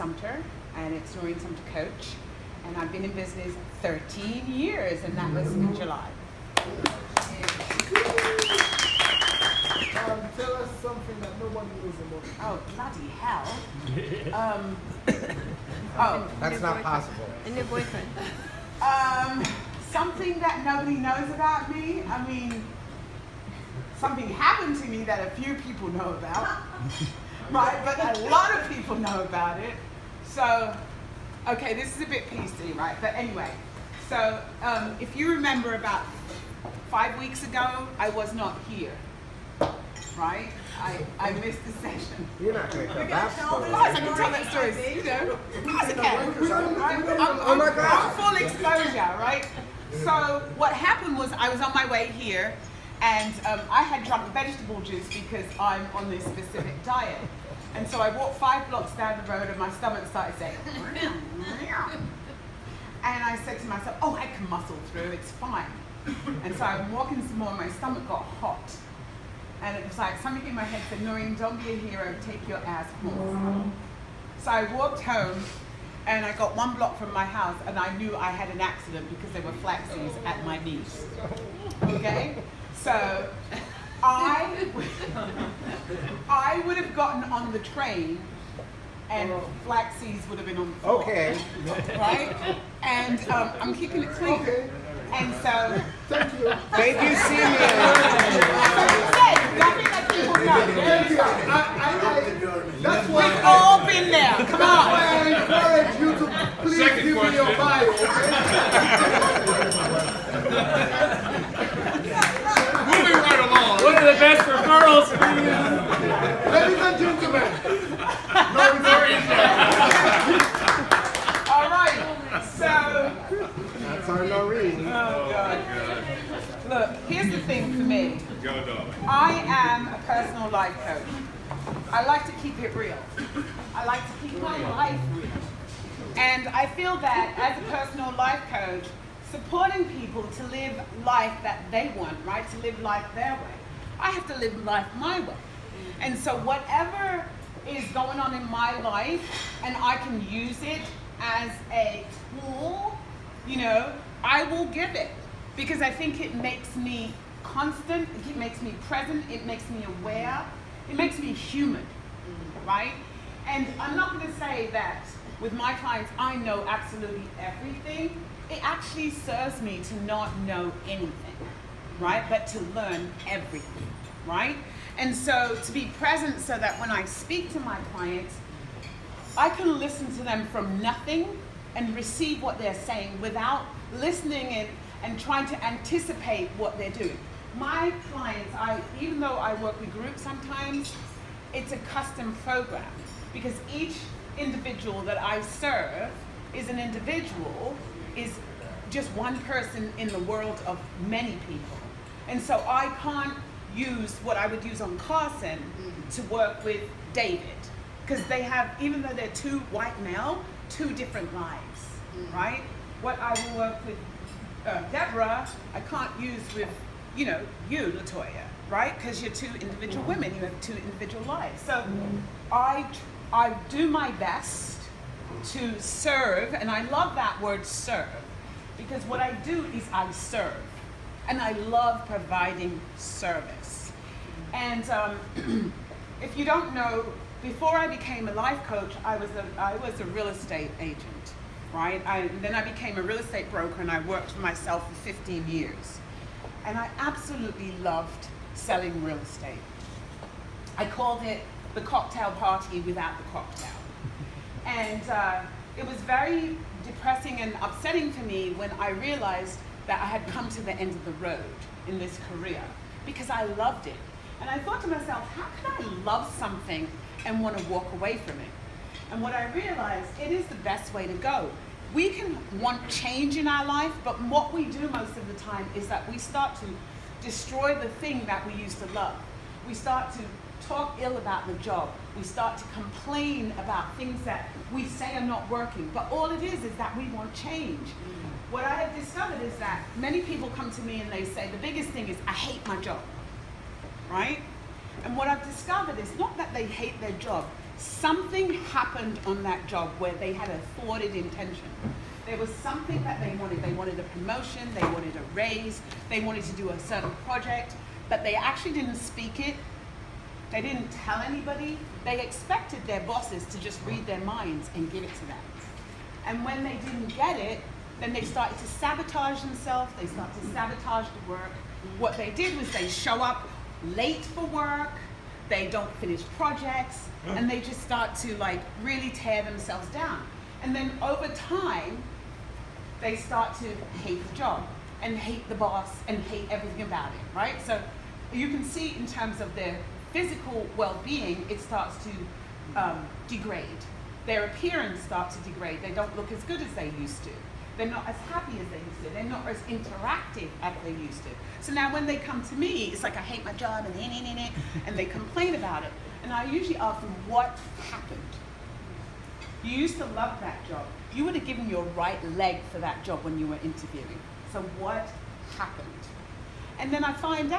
Sumter, and it's Noreen Sumter Coach. And I've been in business 13 years, and that was in July. Tell us something that nobody knows about. Oh, bloody hell. That's not possible. And your boyfriend. Something that nobody knows about me. I mean, something happened to me that a few people know about, right? But a lot of people know about it. So, okay, this is a bit PC, right? But anyway, so if you remember about 5 weeks ago, I was not here, right? I missed the session. You're not going to tell that story. Of course I can tell that story, you know. Of course I can. Oh my God. I'm full exposure, right? So what happened was I was on my way here, and I had drunk vegetable juice because I'm on this specific diet. And so I walked 5 blocks down the road and my stomach started saying, and I said to myself, oh, I can muscle through, it's fine. And so I'm walking some more and my stomach got hot. And it was like something in my head said, Noreen, don't be a hero, take your ass home. So I walked home and I got 1 block from my house and I knew I had an accident because there were flaxies at my knees. Okay? So I would have gotten on the train and flaxies would have been on the floor. Okay. Right? And I'm keeping it clean. Okay. And so, Thank you. Thank you, Simeon. Thank you. That's why we've all been there. Come on. I encourage you to please give me your bio, okay? Moving right along. One of the best referrals. Ladies and gentlemen. All right. So, That's our Noreen. oh God. Look, here's the thing for me. Go, darling. I am a personal life coach. I like to keep it real. I like to keep my life real. And I feel that as a personal life coach, supporting people to live life that they want, right? To live life their way. I have to live life my way. And so whatever is going on in my life, and I can use it as a tool, you know, I will give it. Because I think it makes me constant, it makes me present, it makes me aware, it makes me human, right? And I'm not going to say that with my clients I know absolutely everything. It actually serves me to not know anything, right? But to learn everything, right? And so to be present so that when I speak to my clients, I can listen to them from nothing and receive what they're saying without listening and trying to anticipate what they're doing. My clients, even though I work with groups sometimes, it's a custom program because each individual that I serve is an individual, is just one person in the world of many people. And so I can't use what I would use on Carson to work with David because they have, even though they're 2 white male, 2 different lives, right? What I will work with Deborah, I can't use with, you know, you, Latoya, right? Because you're 2 individual women, you have 2 individual lives. So I do my best to serve, and I love that word serve, because what I do is I serve, and I love providing service. And if you don't know, before I became a life coach, I was a real estate agent. Right? Then I became a real estate broker and I worked for myself for 15 years. And I absolutely loved selling real estate. I called it the cocktail party without the cocktail. And it was very depressing and upsetting for me when I realized that I had come to the end of the road in this career because I loved it. And I thought to myself, how can I love something and want to walk away from it? And what I realized, it is the best way to go. We can want change in our life, but what we do most of the time is that we start to destroy the thing that we used to love. We start to talk ill about the job. We start to complain about things that we say are not working. But all it is that we want change. What I have discovered is that many people come to me and they say, the biggest thing is, I hate my job, right? And what I've discovered is not that they hate their job, something happened on that job where they had a thwarted intention. There was something that they wanted. They wanted a promotion, they wanted a raise, they wanted to do a certain project, but they actually didn't speak it. They didn't tell anybody. They expected their bosses to just read their minds and give it to them. And when they didn't get it, then they started to sabotage themselves. They started to sabotage the work. What they did was they show up late for work, they don't finish projects, and they just start to like really tear themselves down. And then over time, they start to hate the job and hate the boss and hate everything about it, right? So you can see in terms of their physical well-being, it starts to degrade. Their appearance starts to degrade. They don't look as good as they used to. They're not as happy as they used to. They're not as interactive as they used to. So now when they come to me, it's like, I hate my job, and they complain about it. And I usually ask them, what happened? You used to love that job. You would have given your right leg for that job when you were interviewing. So what happened? And then I find out